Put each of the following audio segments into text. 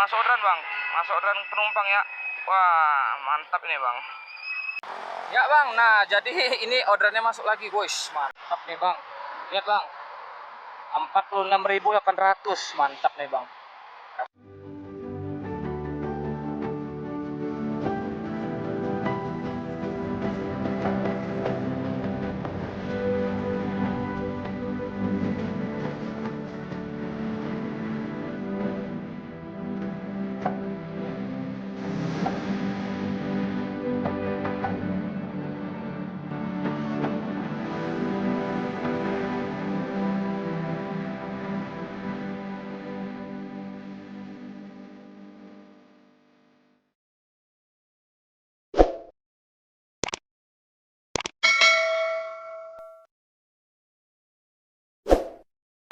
masuk orderan bang, masuk orderan penumpang ya. Wah mantap ini bang. Ya bang, nah jadi ini orderannya masuk lagi guys. Mantap nih bang. Lihat bang, 46.800. Mantap nih bang.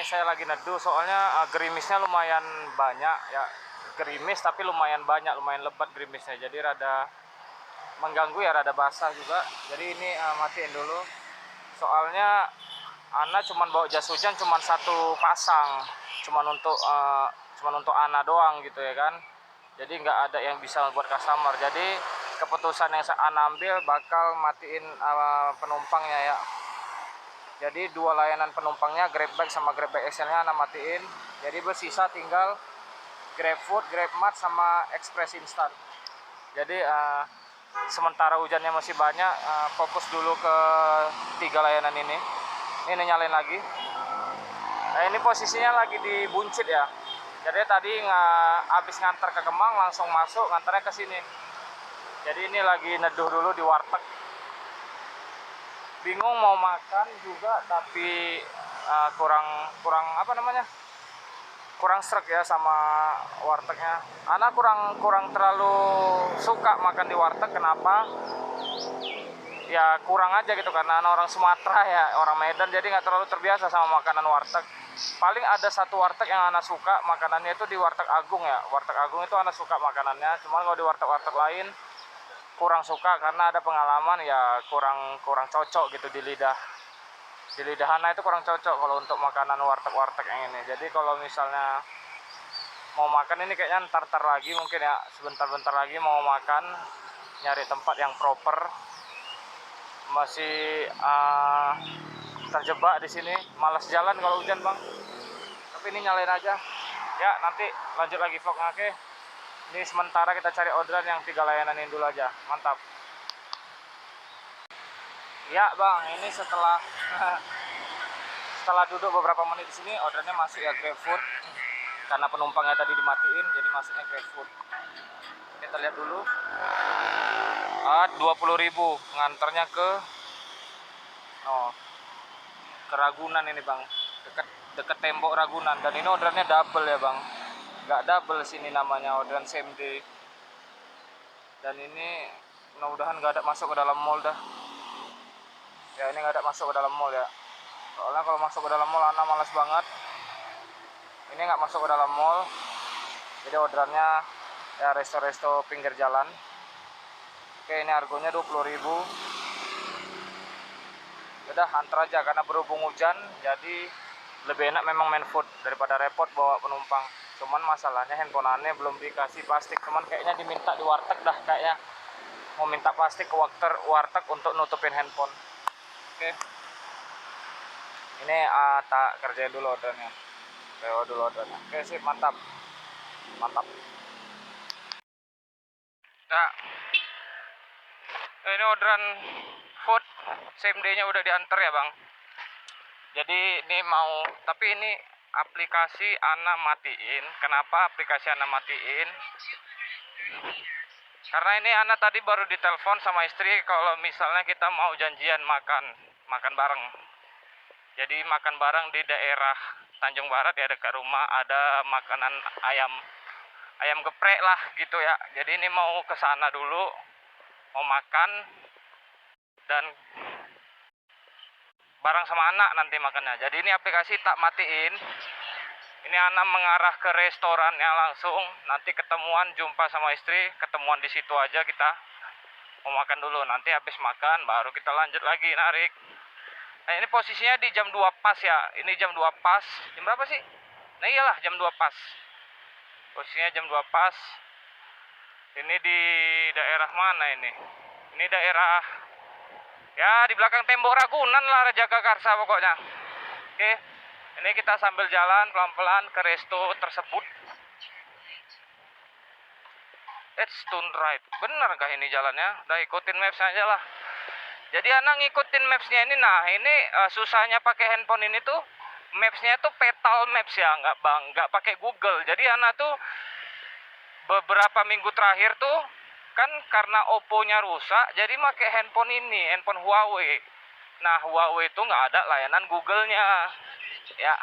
Saya lagi neduh soalnya gerimisnya lumayan banyak ya, gerimis tapi lumayan banyak, lumayan lebat gerimisnya, jadi rada mengganggu ya, rada basah juga. Jadi ini matiin dulu soalnya Ana cuman bawa jas hujan cuman satu pasang, cuman untuk Ana doang gitu ya kan, jadi nggak ada yang bisa buat customer. Jadi keputusan yang Ana ambil bakal matiin penumpangnya ya. Jadi dua layanan penumpangnya, GrabBike sama GrabBike XL-nya Ana matiin. Jadi bersisa tinggal GrabFood, GrabMart sama Express Instant. Jadi sementara hujannya masih banyak, fokus dulu ke 3 layanan ini. Ini nyalain lagi. Nah, ini posisinya lagi di Buncit ya. Jadi tadi habis ngantar ke Kemang langsung masuk, ngantarnya ke sini. Jadi ini lagi neduh dulu di warteg. Bingung mau makan juga tapi kurang apa namanya, kurang srek ya sama wartegnya. Anak kurang terlalu suka makan di warteg. Kenapa? Ya kurang aja gitu, karena anak orang Sumatera ya, orang Medan, jadi nggak terlalu terbiasa sama makanan warteg. Paling ada satu warteg yang anak suka makanannya itu di Warteg Agung ya. Warteg Agung itu anak suka makanannya. Cuman kalau di warteg-warteg lain kurang suka karena ada pengalaman ya, kurang cocok gitu di lidah. Di lidah Hana itu kurang cocok kalau untuk makanan warteg-warteg yang ini. Jadi kalau misalnya mau makan ini kayaknya ntar lagi mungkin ya, sebentar-bentar lagi mau makan, nyari tempat yang proper. Masih terjebak di sini, malas jalan kalau hujan bang. Tapi ini nyalain aja. Ya nanti lanjut lagi vlognya. Oke. Ini sementara kita cari orderan yang 3 layanan ini dulu aja. Mantap. Ya bang, ini setelah duduk beberapa menit di sini, orderannya masuk ya, GrabFood. Karena penumpangnya tadi dimatiin, jadi masuknya GrabFood. Kita lihat dulu. 20.000 nganternya ke Ragunan ini bang, deket tembok Ragunan. Dan ini orderannya double ya bang, nggak double sini namanya, orderan same day. Dan ini mudah-mudahan nggak ada masuk ke dalam mall dah ya. Ini nggak ada masuk ke dalam mall ya, soalnya kalau masuk ke dalam mall Ana malas banget. Ini nggak masuk ke dalam mall, jadi orderannya ya resto-resto pinggir jalan. Oke, ini harganya 20.000. Udah antar aja, karena berhubung hujan jadi lebih enak memang main food daripada repot bawa penumpang. Cuman masalahnya handphone aneh belum dikasih plastik. Cuman kayaknya diminta di warteg dah, kayaknya mau minta plastik ke warteg untuk nutupin handphone. Oke, ini tak kerjain dulu ordernya, PO dulu ordernya. Oke sip, mantap mantap. Nah, ini orderan food same day nya udah diantar ya bang. Jadi ini mau, tapi ini aplikasi Ana matiin. Kenapa aplikasi Ana matiin? Karena ini Ana tadi baru ditelepon sama istri kalau misalnya kita mau janjian makan bareng. Jadi makan bareng di daerah Tanjung Barat ya, dekat rumah ada makanan ayam geprek lah gitu ya. Jadi ini mau ke sana dulu, mau makan dan bareng sama anak nanti makannya. Jadi ini aplikasi tak matiin. Ini anak mengarah ke restorannya langsung. Nanti ketemuan, jumpa sama istri, ketemuan di situ aja kita. Mau makan dulu, nanti habis makan baru kita lanjut lagi narik. Nah ini posisinya di jam 2 pas ya. Ini jam 2 pas. Jam berapa sih? Nah iyalah jam 2 pas. Posisinya jam 2 pas. Ini di daerah mana ini? Ini daerah ya di belakang tembok Ragunan lah, Jagakarsa pokoknya. Oke, ini kita sambil jalan pelan-pelan ke resto tersebut. It's turn right. Bener kah ini jalannya? Udah ikutin maps aja lah. Jadi anak ngikutin mapsnya ini. Nah ini susahnya pakai handphone ini tuh, mapsnya tuh petal maps ya, nggak pakai Google. Jadi anak tuh beberapa minggu terakhir tuh kan karena Oppo-nya rusak, jadi pakai handphone ini, handphone Huawei. Nah Huawei itu nggak ada layanan Google-nya, ya.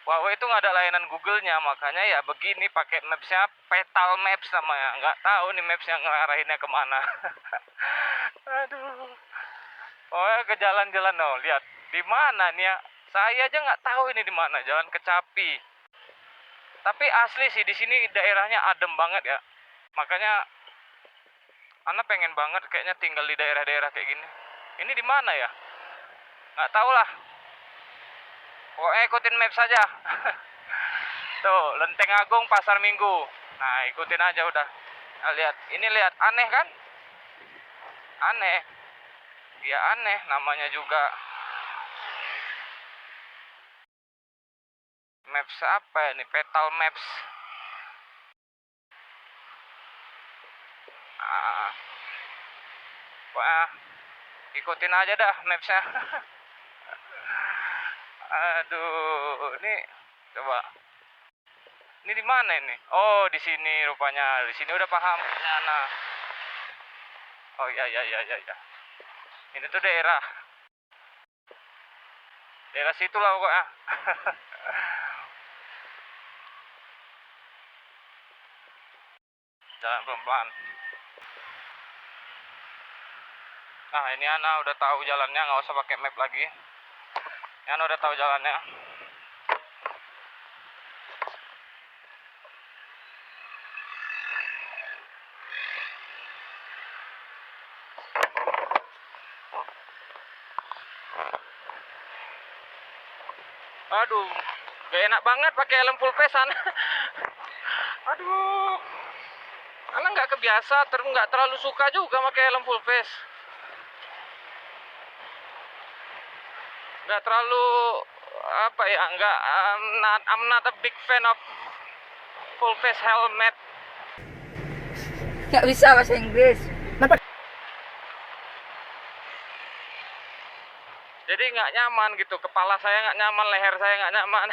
Huawei itu nggak ada layanan Google-nya, makanya ya begini pakai mapsnya petal maps namanya. Nggak tahu nih mapsnya ngarahinnya kemana. Aduh. Oh ya ke jalan-jalan no, lihat di mana nih ya? Saya aja nggak tahu ini di mana, Jalan Kecapi. Tapi asli sih di sini daerahnya adem banget ya. Makanya Ana pengen banget kayaknya tinggal di daerah-daerah kayak gini. Ini di mana ya? Nggak tahu lah. Pokoknya ikutin map saja. Tuh, Lenteng Agung Pasar Minggu. Nah, ikutin aja udah. Nah, lihat, ini lihat aneh kan? Aneh. Ya aneh namanya juga. Maps apa ini? Petal Maps. Ah, wah, ikutin aja dah mapsnya. Aduh, ini coba. Ini di mana ini? Oh, di sini rupanya. Di sini udah paham. Nah. Oh iya iya iya iya. Ya. Ini tuh daerah. Daerah situ lah pokoknya. Jalan pelan-pelan. Nah, ini Ana udah tahu jalannya, nggak usah pakai map lagi. Ana udah tahu jalannya. Aduh, gak enak banget pakai helm full face Ana. Aduh, Ana nggak kebiasa, nggak terlalu suka juga pakai helm full face. Nggak terlalu apa ya, nggak I'm not a big fan of full face helmet. Nggak bisa bahasa Inggris. Jadi nggak nyaman gitu, kepala saya nggak nyaman, leher saya nggak nyaman.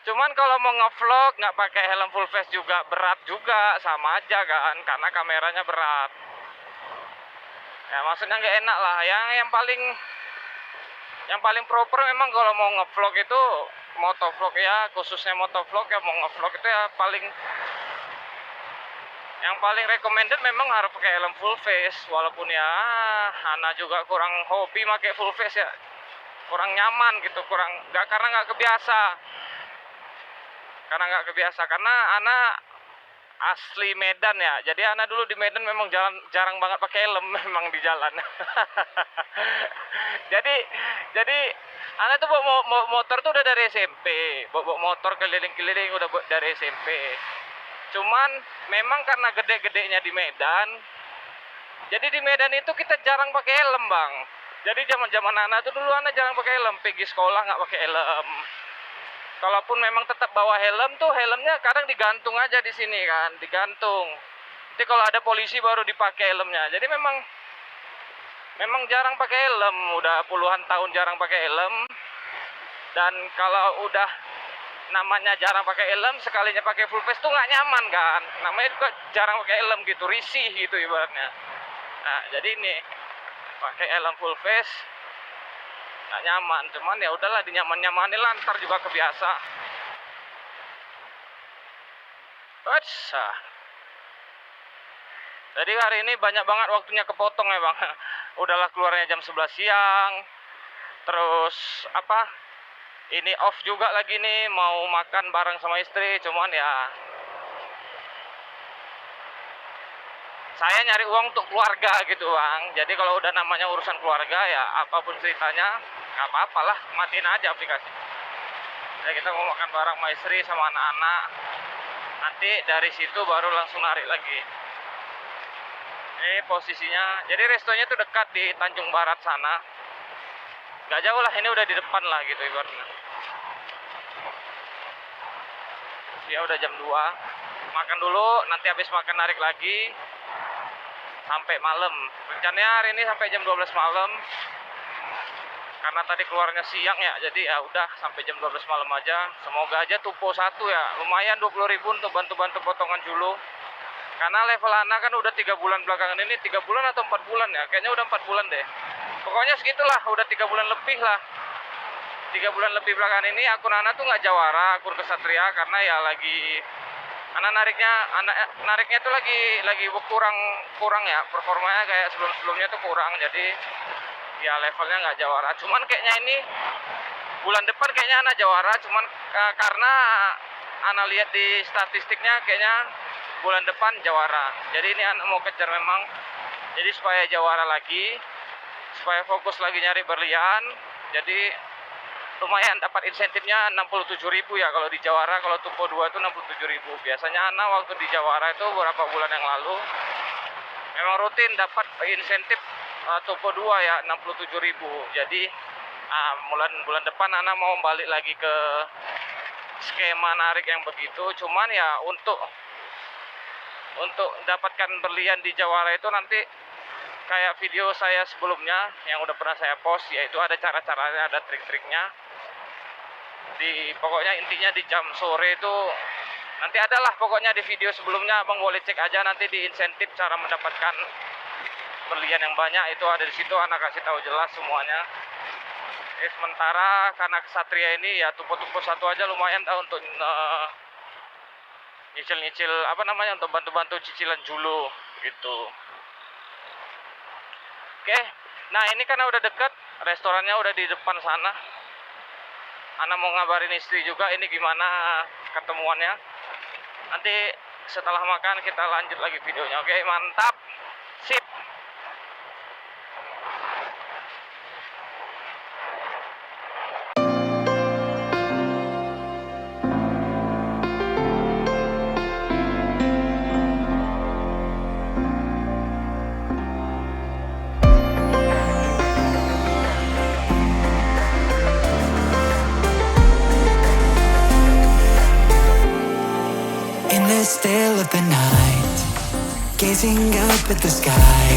Cuman kalau mau ngevlog nggak pakai helm full face juga berat juga, sama aja kan, karena kameranya berat. Ya maksudnya nggak enak lah. Yang paling proper memang kalau mau ngevlog itu motovlog ya, khususnya motovlog ya, mau ngevlog itu ya yang paling recommended memang harus pakai helm full face. Walaupun ya Hana juga kurang hobi pakai full face ya, kurang nyaman gitu, karena nggak kebiasa. Karena Ana asli Medan ya, jadi Ana dulu di Medan memang jarang banget pakai helm memang di jalan. jadi Ana tuh bawa motor tuh udah dari SMP, bawa motor keliling-keliling udah dari SMP. Cuman memang karena gede-gedenya di Medan, jadi di Medan itu kita jarang pakai helm bang. Jadi zaman Ana tuh dulu Ana jarang pakai helm, pergi sekolah nggak pakai helm. Kalaupun memang tetap bawa helm tuh, helmnya kadang digantung aja di sini kan, digantung. Jadi kalau ada polisi baru dipakai helmnya. Jadi memang jarang pakai helm, udah puluhan tahun jarang pakai helm. Dan kalau udah namanya jarang pakai helm, sekalinya pakai full face tuh nggak nyaman kan. Namanya juga jarang pakai helm gitu, risih gitu ibaratnya. Nah jadi ini pakai helm full face nggak nyaman, cuman ya udahlah dinyaman-nyamanin lah, ntar juga kebiasa. Jadi hari ini banyak banget waktunya kepotong ya bang. Udahlah keluarnya jam 11 siang. Terus apa, ini off juga lagi nih, mau makan bareng sama istri. Cuman ya saya nyari uang untuk keluarga gitu bang. Jadi kalau udah namanya urusan keluarga ya apapun ceritanya nggak apa-apa lah, matiin aja aplikasi. Ya, kita mau makan bareng sama istri sama anak-anak. Nanti dari situ baru langsung narik lagi. Ini posisinya, jadi restonya tuh dekat di Tanjung Barat sana. Gak jauh lah, ini udah di depan lah gitu ibaratnya. Ya udah jam 2. Makan dulu, nanti habis makan narik lagi sampai malam. Rencananya hari ini sampai jam 12 malam. Karena tadi keluarnya siang ya, jadi ya udah sampai jam 12 malam aja. Semoga aja tupo satu ya, lumayan 20.000 untuk bantu-bantu potongan julu. Karena level anak kan udah 3 bulan belakangan ini, 3 bulan atau 4 bulan ya, kayaknya udah 4 bulan deh. Pokoknya segitulah, udah 3 bulan lebih lah. 3 bulan lebih belakangan ini akun anak tuh nggak jawara, akun kesatria, karena ya lagi anak nariknya tuh lagi kurang ya, performanya kayak sebelumnya tuh kurang, jadi ya levelnya nggak jawara. Cuman kayaknya ini bulan depan kayaknya anak jawara, cuman karena anak lihat di statistiknya kayaknya bulan depan jawara. Jadi ini anak mau kejar memang, jadi supaya jawara lagi, supaya fokus lagi nyari berlian. Jadi lumayan dapat insentifnya 67.000 ya kalau di jawara. Kalau tupo 2 itu 67.000. Biasanya anak waktu di jawara itu beberapa bulan yang lalu memang rutin dapat insentif tupo 2 ya 67.000. Jadi bulan depan anak mau balik lagi ke skema narik yang begitu. Cuman ya untuk dapatkan berlian di jawara itu nanti kayak video saya sebelumnya yang udah pernah saya post, yaitu ada cara-caranya, ada trik-triknya. Pokoknya intinya di jam sore itu nanti adalah pokoknya di video sebelumnya, abang boleh cek aja nanti di insentif cara mendapatkan berlian yang banyak itu ada di situ, anak kasih tahu jelas semuanya. Sementara karena kesatria ini ya tupo-tupo satu aja lumayan dah untuk nyicil apa namanya, untuk bantu-bantu cicilan julu gitu. Oke, nah ini karena udah deket, restorannya udah di depan sana. Ana mau ngabarin istri juga ini gimana ketemuannya. Nanti setelah makan kita lanjut lagi videonya. Oke, mantap. Sip. Still of the night, gazing up at the sky,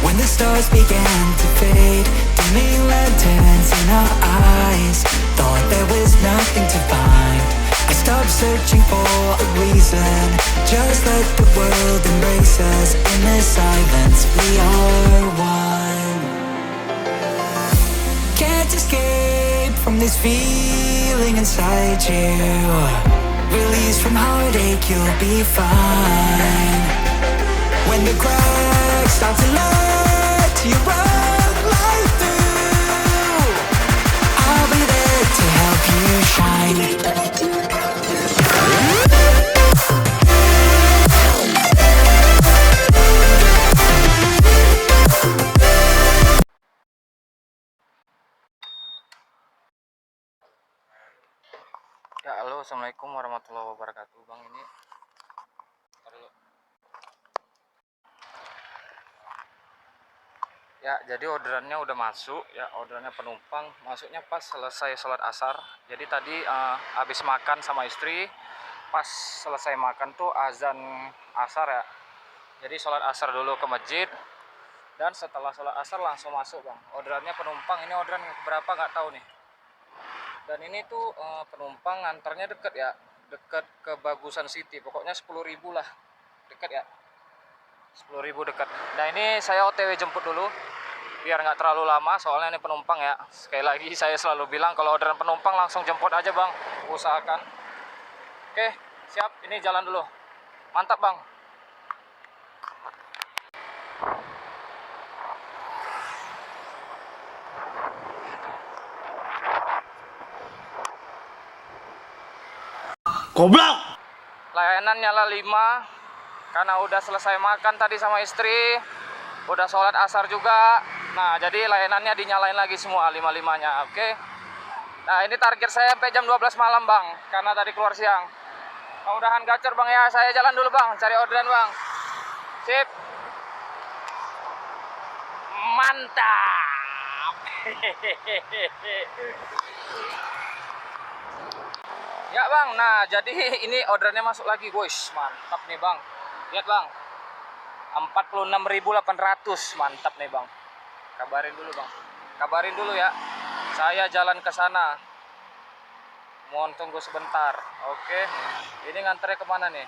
when the stars began to fade, dimming lanterns in our eyes, thought there was nothing to find. I stopped searching for a reason, just let the world embrace us. In the silence we are one. Can't escape from this feeling inside you. Release from heartache, you'll be fine. When the cracks start to let you run right through, I'll be there to help you shine. Ya, halo, assalamualaikum warahmatullahi wabarakatuh. Bang, ini ya, jadi orderannya udah masuk ya, orderannya penumpang masuknya pas selesai sholat asar. Jadi tadi habis makan sama istri, pas selesai makan tuh azan asar ya. Jadi sholat asar dulu ke masjid, dan setelah sholat asar langsung masuk bang. Orderannya penumpang, ini orderan yang berapa nggak tahu nih. Dan ini tuh penumpang ngantarnya deket ya, deket ke Bagusan City, pokoknya 10.000 lah, deket ya, 10.000 dekat. Nah ini saya OTW jemput dulu biar nggak terlalu lama, soalnya ini penumpang ya. Sekali lagi saya selalu bilang kalau orderan penumpang langsung jemput aja bang, usahakan. Oke, siap, ini jalan dulu. Mantap bang. Goblok. Layanan nyala 5 karena udah selesai makan tadi sama istri, udah sholat asar juga. Nah jadi layanannya dinyalain lagi semua 5-5-nya. Oke, Nah ini target saya sampai jam 12 malam bang, karena tadi keluar siang. Mudah-mudahan gacor bang ya, saya jalan dulu bang, cari orderan bang. Sip. Mantap. Ya bang, nah jadi ini orderannya masuk lagi guys, mantap nih bang. Lihat bang, 46.800, mantap nih bang. Kabarin dulu bang, kabarin dulu ya. Saya jalan ke sana. Mohon tunggu sebentar. Oke, ini nganternya kemana nih?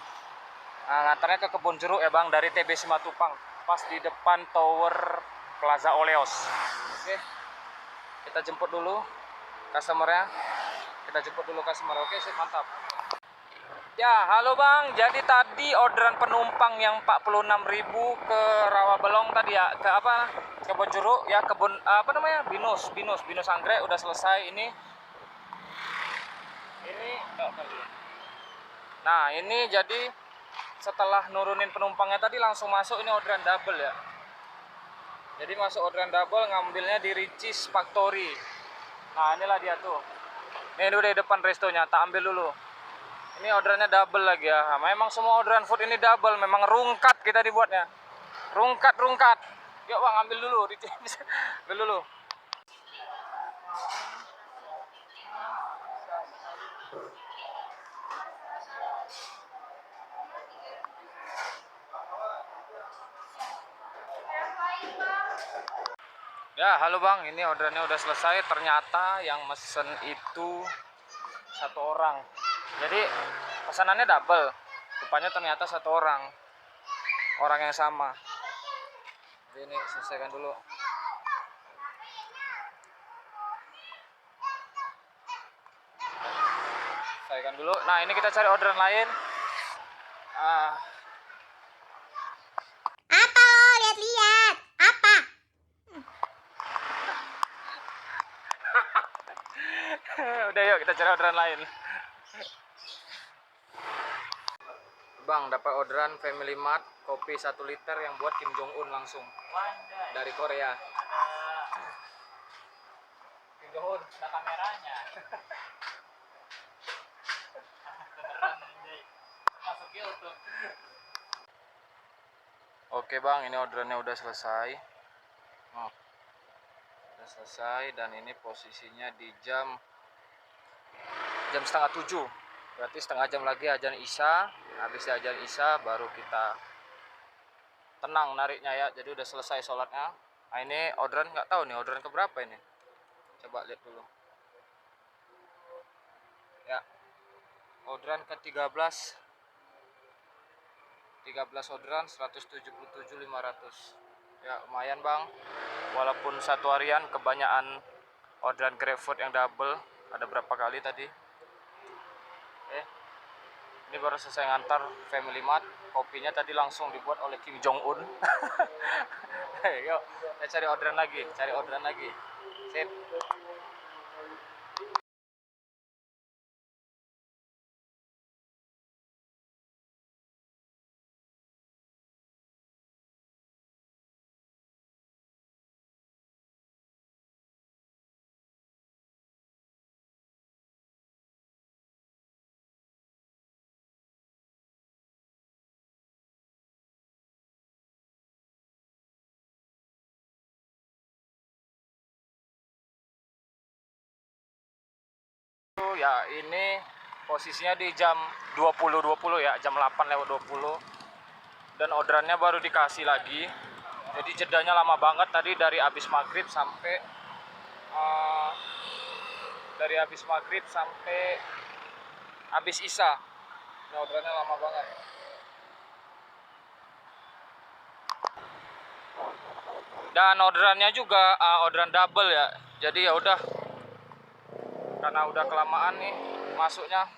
Nah, nganternya ke Kebon Jeruk ya bang, dari TB Simatupang, pas di depan Tower Plaza Oleos. Oke, kita jemput dulu customernya. Kita jemput dulu customer. Oke, sip, mantap. Ya, halo bang. Jadi tadi orderan penumpang yang 46.000 ke Rawabelong tadi ya, ke apa? Kebon Jeruk ya, kebun apa namanya? Binus Anggrek udah selesai ini. Nah, ini jadi setelah nurunin penumpangnya tadi langsung masuk ini orderan double ya. Jadi masuk orderan double, ngambilnya di Ricis Factory. Nah, inilah dia tuh. Ini udah di depan restonya, tak ambil dulu. Ini orderannya double lagi ya. Nah, memang semua orderan food ini double, memang rungkat kita dibuatnya. Rungkat. Yuk bang, ambil dulu, ambil dulu. Ya, halo bang, ini orderannya udah selesai. Ternyata yang mesen itu satu orang. Jadi pesanannya double. Rupanya ternyata satu orang yang sama. Jadi ini selesaikan dulu. Selesaikan dulu. Nah, ini kita cari orderan lain. Apa lo? Lihat-lihat. Apa? Udah yuk kita cari orderan lain. Bang, dapat orderan Family Mart kopi 1 liter yang buat Kim Jong Un langsung dari Korea. Kim Jong Un, ada kameranya. Masuk YouTube. Oke bang, ini orderannya udah selesai. Udah selesai dan ini posisinya di jam setengah 7. Berarti setengah jam lagi azan Isya. Habis azan Isya baru kita tenang nariknya ya. Jadi udah selesai sholatnya. Nah ini orderan nggak tahu nih orderan keberapa ini. Coba lihat dulu. Ya, orderan ke 13 orderan 177.500. Ya lumayan bang. Walaupun satu harian kebanyakan orderan GrabFood yang double. Ada berapa kali tadi? Ini baru selesai ngantar Family Mart. Kopinya tadi langsung dibuat oleh Kim Jong Un. Yuk, kita cari orderan lagi. Sip. Ya ini posisinya di jam 20.20 ya, jam 8:20 dan orderannya baru dikasih lagi. Jadi jedanya lama banget tadi dari habis maghrib sampai habis Isya. Ini orderannya lama banget. Dan orderannya juga orderan double ya. Jadi ya udah, karena udah kelamaan nih masuknya,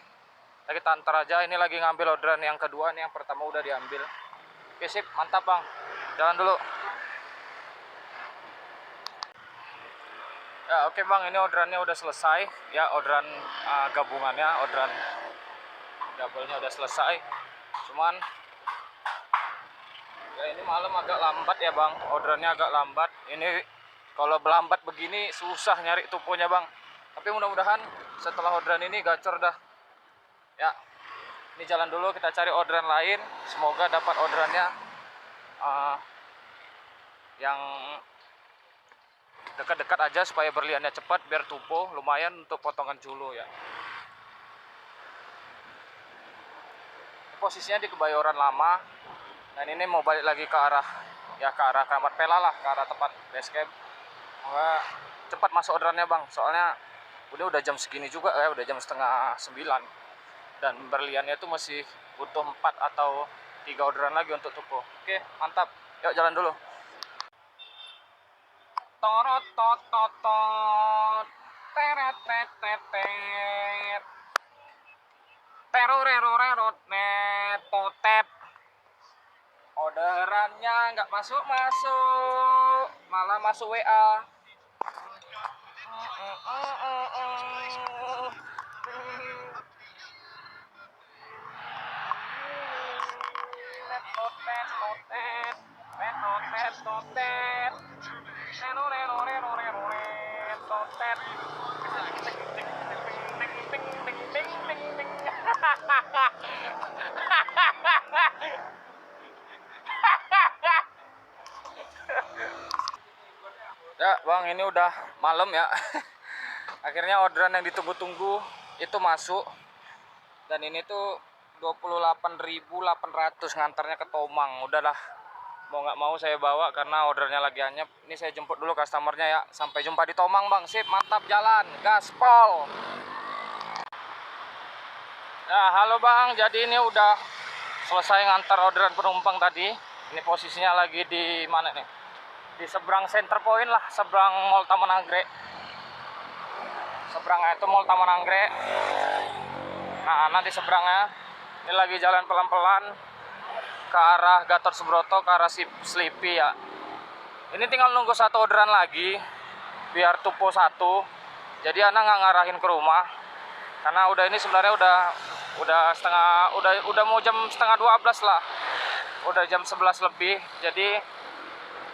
kita antar aja. Ini lagi ngambil orderan yang kedua nih, yang pertama udah diambil. Oke sip, mantap bang, jalan dulu ya. Oke bang, ini orderannya udah selesai ya, orderan gabungannya, orderan double-nya udah selesai. Cuman ya ini malam agak lambat ya bang, orderannya agak lambat. Ini kalau berlambat begini susah nyari tuponya bang. Tapi mudah-mudahan setelah orderan ini gacor dah. Ya, ini jalan dulu, kita cari orderan lain. Semoga dapat orderannya yang dekat-dekat aja supaya berliannya cepat biar tupo, lumayan untuk potongan julu ya. Posisinya di Kebayoran Lama dan ini mau balik lagi ke arah Kramat Pela lah, ke arah tempat base camp. Semoga cepat masuk orderannya bang, soalnya ini udah jam segini juga ya, udah jam setengah 9 dan berliannya itu masih butuh 4 atau 3 orderan lagi untuk tupo. Oke, mantap, yuk jalan dulu. Torot tot tot tot teret tet tet tet terorerorerot net potet. Orderannya nggak masuk, malah masuk WA. Ya bang, ini udah malam ya. Akhirnya orderan yang ditunggu-tunggu itu masuk. Dan ini tuh 28.800 ngantarnya ke Tomang. Udahlah, mau nggak mau saya bawa karena ordernya lagi anyep. Ini saya jemput dulu customernya ya. Sampai jumpa di Tomang bang. Sip, mantap, jalan, gaspol. Ya halo bang, jadi ini udah selesai ngantar orderan penumpang tadi. Ini posisinya lagi di mana nih? Di seberang Center Point lah, seberang Mall Taman Anggrek. Seberang itu Mall Taman Anggrek. Nah, nanti seberangnya ini lagi jalan pelan-pelan ke arah Gatot Subroto, ke arah Sleepy ya. Ini tinggal nunggu satu orderan lagi biar tupo satu. Jadi anak nggak ngarahin ke rumah karena udah ini sebenarnya udah mau jam setengah 12 lah. Udah jam 11 lebih. Jadi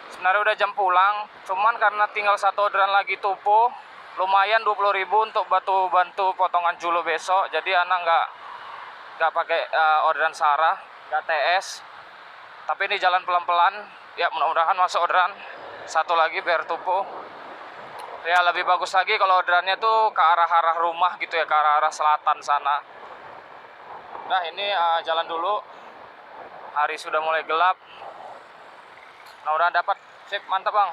sebenarnya udah jam pulang, cuman karena tinggal satu orderan lagi tupo, lumayan 20.000 untuk bantu potongan julu besok. Jadi anak nggak pakai orderan Sarah, nggak TS. Tapi ini jalan pelan-pelan, ya mudah-mudahan masuk orderan satu lagi biar tupo. Ya lebih bagus lagi kalau orderannya tuh ke arah rumah gitu ya, ke arah selatan sana. Nah ini jalan dulu, hari sudah mulai gelap. Nah udah dapat, sip, mantap bang.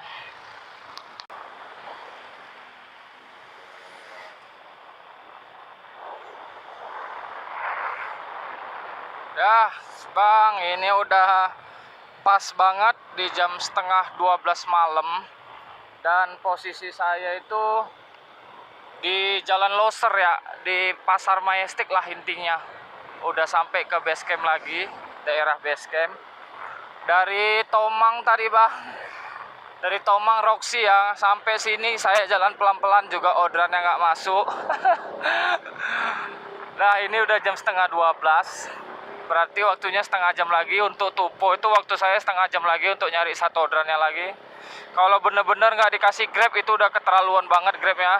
Ya bang, ini udah pas banget di jam setengah 12 malam. Dan posisi saya itu di Jalan Loser ya, di Pasar Majestic lah intinya. Udah sampai ke base camp lagi, daerah base camp. Dari Tomang tadi bang, dari Tomang Roxy ya, sampai sini saya jalan pelan-pelan juga orderannya nggak masuk. Nah ini udah jam setengah 12, berarti waktunya setengah jam lagi untuk tupo. Itu waktu saya setengah jam lagi untuk nyari satu orderannya lagi. Kalau bener-bener nggak dikasih Grab itu udah keterlaluan banget Grabnya.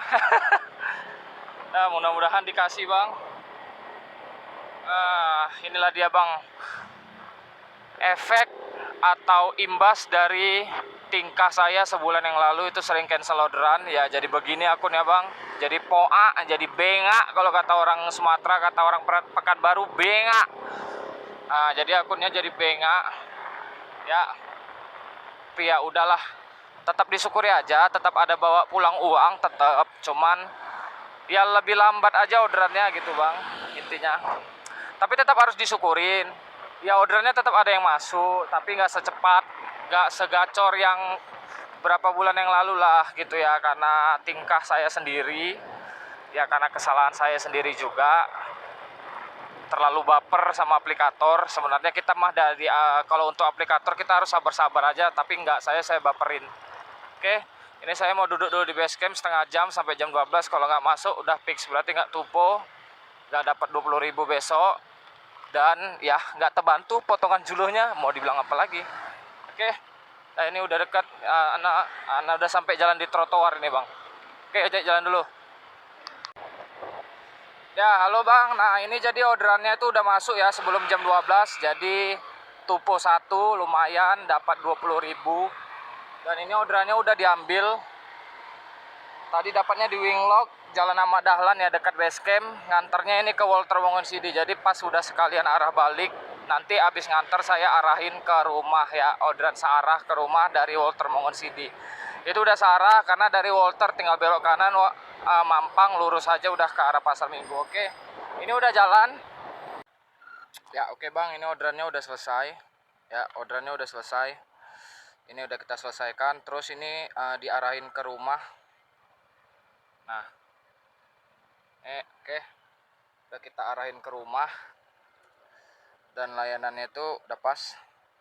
Nah mudah-mudahan dikasih bang. Inilah dia bang, efek atau imbas dari tingkah saya sebulan yang lalu itu sering cancel orderan ya. Jadi begini akunnya bang, jadi poa, jadi bengak kalau kata orang Sumatera, kata orang Pekanbaru bengak. Nah, jadi akunnya jadi bengak ya. Tapi ya udahlah, tetap disyukuri aja, tetap ada bawa pulang uang tetap, cuman ya lebih lambat aja orderannya gitu bang intinya. Tapi tetap harus disyukurin ya, orderannya tetap ada yang masuk, tapi nggak secepat, nggak segacor yang berapa bulan yang lalu lah gitu ya. Karena tingkah saya sendiri ya, karena kesalahan saya sendiri juga, terlalu baper sama aplikator. Sebenarnya kita mah dari kalau untuk aplikator kita harus sabar-sabar aja, tapi nggak, saya baperin. Oke, ini saya mau duduk dulu di base camp setengah jam sampai jam 12. Kalau nggak masuk udah fix, berarti nggak tupo, nggak dapat 20.000 besok. Dan ya nggak terbantu potongan juluhnya, mau dibilang apa lagi. Oke, nah ini udah dekat, anak udah sampai jalan di trotoar ini bang. Oke, ajak jalan dulu. Ya, halo Bang. Nah, ini jadi orderannya itu udah masuk ya sebelum jam 12. Jadi tupo 1 lumayan dapat 20.000. Dan ini orderannya udah diambil. Tadi dapatnya di Winglog, Jalan Ahmad Dahlan ya dekat base camp. Nganternya ini ke Walter Mongoonsidi. Jadi pas sudah sekalian arah balik, nanti abis nganter saya arahin ke rumah ya. Orderan searah ke rumah dari Walter Mongoonsidi. Itu udah searah karena dari Walter tinggal belok kanan Mampang lurus aja udah ke arah Pasar Minggu. Oke. Ini udah jalan. Ya, oke Bang, ini orderannya udah selesai. Ya, orderannya udah selesai. Ini udah kita selesaikan. Terus ini diarahin ke rumah. Nah, oke, udah kita arahin ke rumah dan layanannya itu udah pas.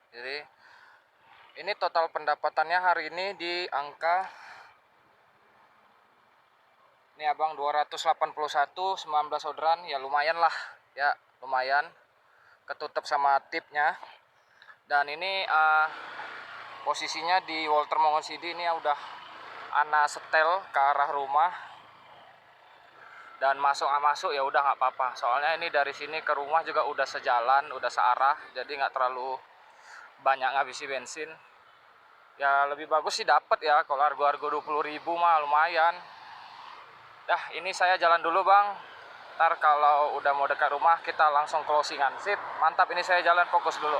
Jadi ini total pendapatannya hari ini di angka ini abang 281 19 orderan, ya lumayan lah ya, lumayan ketutup sama tipnya. Dan ini posisinya di Walter Mongoonsidi ini udah ana setel ke arah rumah. Dan masuk ya udah nggak apa-apa, soalnya ini dari sini ke rumah juga udah sejalan, udah searah, jadi nggak terlalu banyak ngabisi bensin. Ya lebih bagus sih dapat ya, kalau harga 20.000 mah lumayan. Dah, ini saya jalan dulu Bang, ntar kalau udah mau dekat rumah kita langsung closingan. Sip, mantap, ini saya jalan, fokus dulu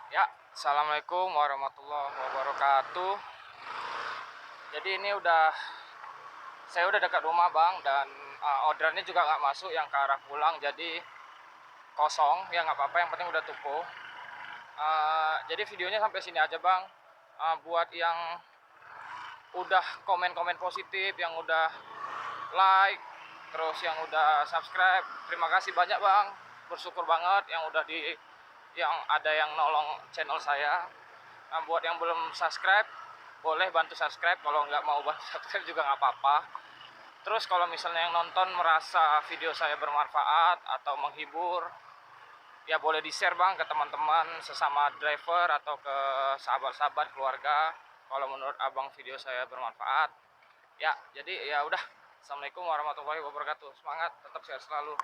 ya. Assalamualaikum warahmatullahi wabarakatuh. Jadi ini saya udah dekat rumah Bang, dan orderannya juga nggak masuk yang ke arah pulang, jadi kosong ya, nggak apa-apa, yang penting udah tupo. Jadi videonya sampai sini aja Bang. Buat yang udah komen-komen positif, yang udah like, terus yang udah subscribe, terima kasih banyak Bang, bersyukur banget yang udah yang ada yang nolong channel saya. Buat yang belum subscribe, boleh bantu subscribe, kalau nggak mau bantu subscribe juga nggak apa-apa. Terus kalau misalnya yang nonton merasa video saya bermanfaat atau menghibur, ya boleh di-share Bang ke teman-teman sesama driver atau ke sahabat-sahabat keluarga kalau menurut abang video saya bermanfaat. Ya, jadi ya udah. Assalamualaikum warahmatullahi wabarakatuh. Semangat, tetap sehat selalu.